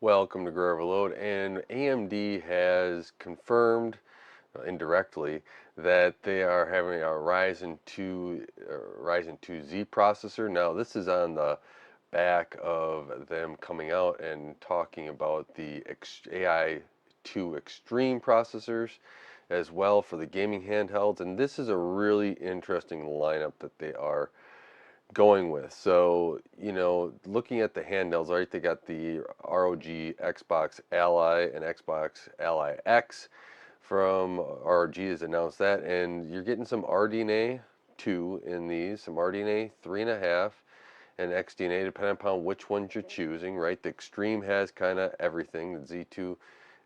Welcome to Grow Overload. And AMD has confirmed indirectly that they are having a Ryzen 2 Z processor. Now, this is on the back of them coming out and talking about the AI2 Extreme processors as well for the gaming handhelds. And this is a really interesting lineup that they are going with. So, looking at the handhelds, right, they got the ROG Xbox Ally and Xbox Ally X from ROG has announced that, and you're getting some RDNA 2 in these, some RDNA 3.5, and XDNA, depending upon which ones you're choosing, right? The Extreme has kind of everything, the Z2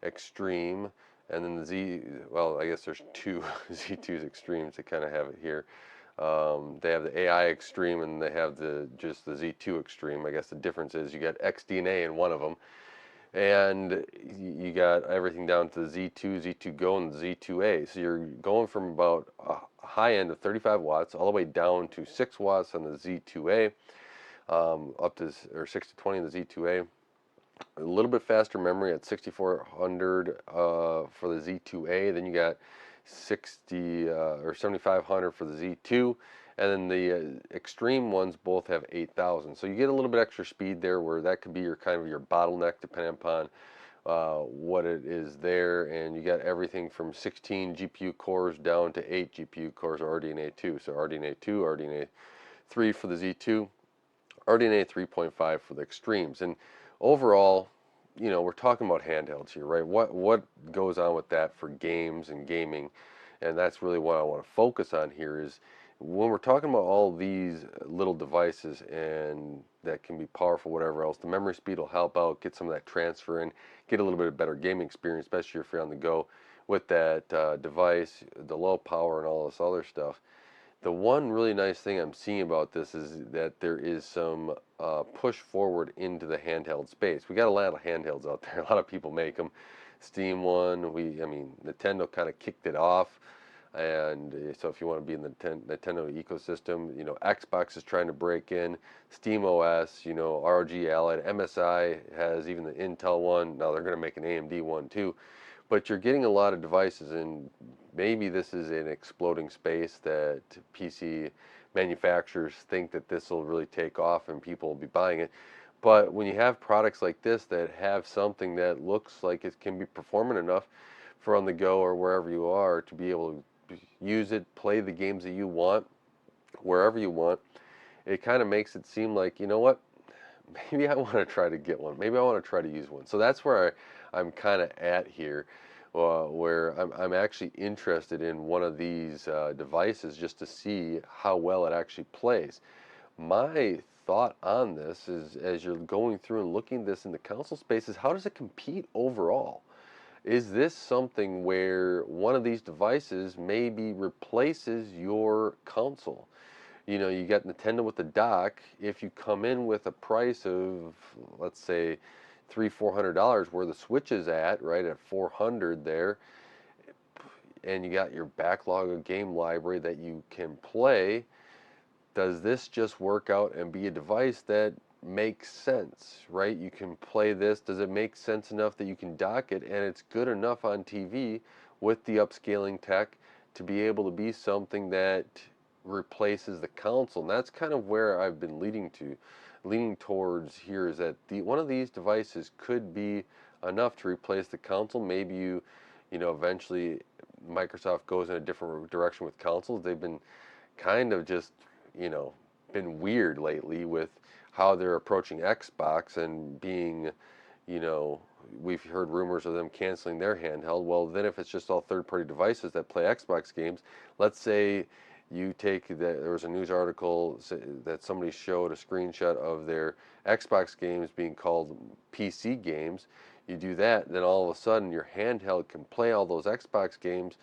Extreme, and then the well, I guess there's two Z2's Extremes that kind of have it here. They have the AI Extreme and they have just the Z2 Extreme. I guess the difference is you got XDNA in one of them, and you got everything down to the Z2, Z2 Go, and the Z2A. So you're going from about a high end of 35 watts all the way down to 6 watts on the Z2A, up to or 6 to 20 on the Z2A. A little bit faster memory at 6400 for the Z2A. Then you got 60 or 7500 for the Z2, and then the extreme ones both have 8000. So you get a little bit extra speed there, where that could be your kind of your bottleneck depending upon what it is there. And you got everything from 16 GPU cores down to 8 GPU cores RDNA 2. So RDNA 2, RDNA 3 for the Z2, RDNA 3.5 for the extremes. And overall, we're talking about handhelds here, right? What goes on with that for games and gaming, and that's really what I want to focus on here. Is when we're talking about all these little devices and that can be powerful, whatever else, the memory speed will help out, get some of that transfer in, get a little bit of better gaming experience, especially if you're on the go with that device, the low power and all this other stuff. The one really nice thing I'm seeing about this is that there is some push forward into the handheld space. We got a lot of handhelds out there. A lot of people make them. Steam one. I mean, Nintendo kind of kicked it off, and so if you want to be in the Nintendo ecosystem, Xbox is trying to break in. Steam OS, ROG Ally, MSI has even the Intel one. Now they're going to make an AMD one too. But you're getting a lot of devices, and maybe this is an exploding space that PC manufacturers think that this will really take off and people will be buying it. But when you have products like this that have something that looks like it can be performant enough for on the go or wherever you are to be able to use it, play the games that you want, wherever you want, it kind of makes it seem like, you know what, maybe I want to try to get one. Maybe I want to try to use one. So that's where I'm kind of at here, where I'm actually interested in one of these devices just to see how well it actually plays. My thought on this is, as you're going through and looking at this in the console space, is how does it compete overall? Is this something where one of these devices maybe replaces your console? You got Nintendo with the dock. If you come in with a price of, let's say, $300-400 where the Switch is at, right at 400 there, and you got your backlog of game library that you can play, does this just work out and be a device that makes sense, right? You can play this. Does it make sense enough that you can dock it and it's good enough on TV with the upscaling tech to be able to be something that replaces the console? And that's kind of where I've been leaning towards here, is that one of these devices could be enough to replace the console. Maybe eventually Microsoft goes in a different direction with consoles. They've been kind of just, you know, been weird lately with how they're approaching Xbox and being, we've heard rumors of them canceling their handheld. Well, then if it's just all third-party devices that play Xbox games, let's say you take that, there was a news article that somebody showed a screenshot of their Xbox games being called PC games. You do that, then all of a sudden your handheld can play all those Xbox games.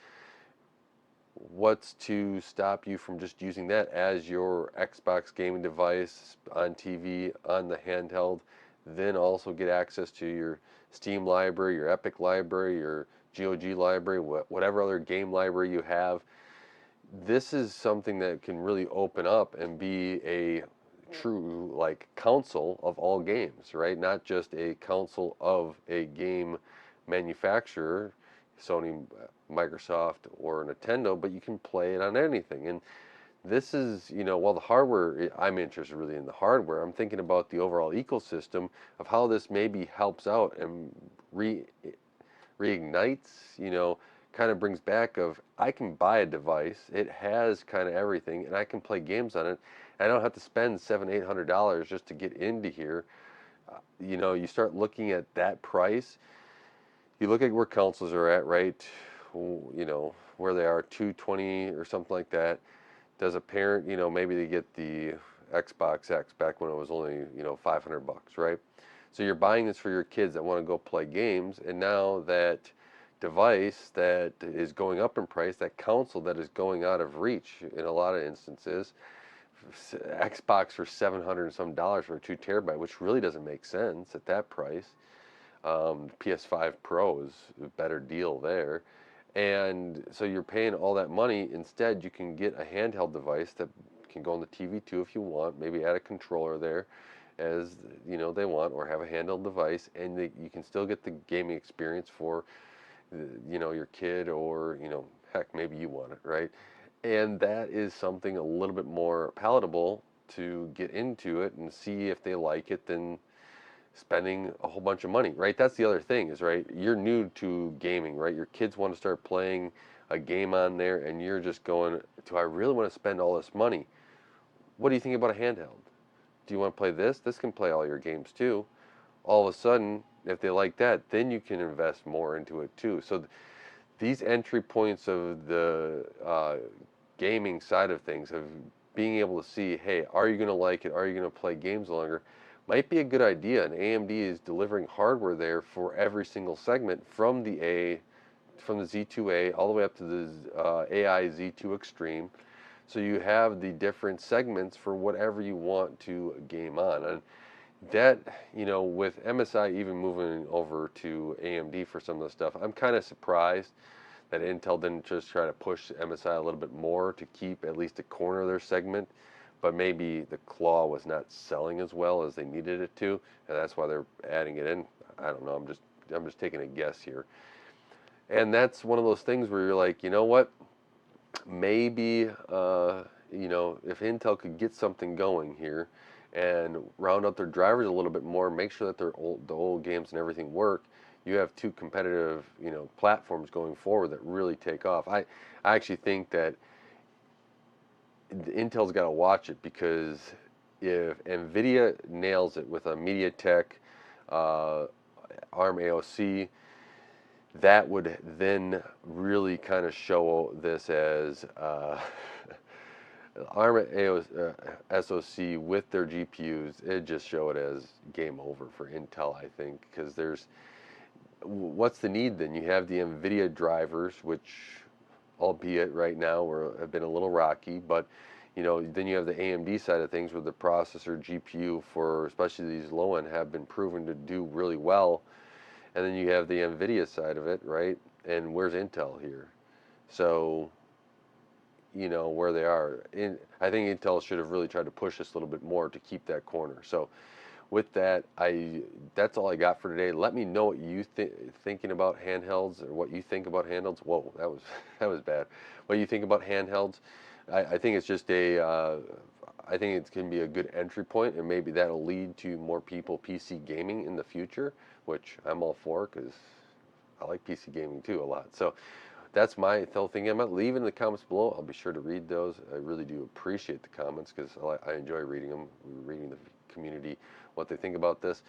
What's to stop you from just using that as your Xbox gaming device on TV, on the handheld, then also get access to your Steam library, your Epic library, your GOG library, whatever other game library you have? This is something that can really open up and be a true like console of all games, right? Not just a console of a game manufacturer, Sony, Microsoft, or Nintendo, but you can play it on anything. And this is, while the hardware, I'm interested really in the hardware, I'm thinking about the overall ecosystem of how this maybe helps out and reignites, kind of brings back of I can buy a device, it has kind of everything, and I can play games on it. I don't have to spend $700-800 just to get into here. You start looking at that price. You look at where consoles are at, right? Where they are, 220 or something like that. Does a parent, maybe they get the Xbox X back when it was only, $500, right? So you're buying this for your kids that want to go play games, and now that device that is going up in price, that console that is going out of reach in a lot of instances, Xbox for 700 and some dollars for a 2 terabyte, which really doesn't make sense at that price. PS5 Pro is a better deal there. And so you're paying all that money. Instead, you can get a handheld device that can go on the TV too if you want, maybe add a controller there as they want, or have a handheld device, and you can still get the gaming experience for your kid, or heck, maybe you want it, right? And that is something a little bit more palatable to get into it and see if they like it than spending a whole bunch of money, right? That's the other thing is, right, you're new to gaming, right? Your kids want to start playing a game on there, and you're just going, do I really want to spend all this money? What do you think about a handheld? Do you want to play this? This can play all your games too. All of a sudden, if they like that, then you can invest more into it too. So these entry points of the gaming side of things, of being able to see, hey, are you going to like it? Are you going to play games longer? Might be a good idea. And AMD is delivering hardware there for every single segment from the Z2A all the way up to the AI Z2 Extreme. So you have the different segments for whatever you want to game on. And that, with MSI even moving over to AMD for some of the stuff, I'm kind of surprised that Intel didn't just try to push MSI a little bit more to keep at least a corner of their segment, but maybe the claw was not selling as well as they needed it to, and that's why they're adding it in. I don't know. I'm just taking a guess here. And that's one of those things where you're like, you know what? Maybe if Intel could get something going here and round out their drivers a little bit more, make sure that the old games and everything work, you have two competitive platforms going forward that really take off. I actually think that Intel's got to watch it, because if Nvidia nails it with a MediaTek ARM AOC, that would then really kind of show this as ARM SoC with their GPUs. It just show it as game over for Intel, I think, because what's the need then? You have the NVIDIA drivers, which, albeit right now, have been a little rocky, but then you have the AMD side of things, where the processor GPU for especially these low end have been proven to do really well. And then you have the NVIDIA side of it, right? And where's Intel here? So, where they are. I think Intel should have really tried to push this a little bit more to keep that corner. So, with that, that's all I got for today. Let me know what you thinking about handhelds, or what you think about handhelds. Whoa, that was bad. What you think about handhelds? I think it's just I think it can be a good entry point, and maybe that'll lead to more people PC gaming in the future, which I'm all for, because I like PC gaming too a lot. So that's my whole thing. Leave in the comments below. I'll be sure to read those. I really do appreciate the comments, because I enjoy reading them, reading the community, what they think about this.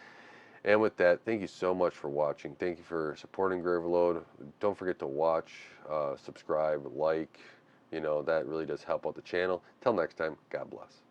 And with that, thank you so much for watching. Thank you for supporting Graverload. Don't forget to watch, subscribe, like. That really does help out the channel. Till next time, God bless.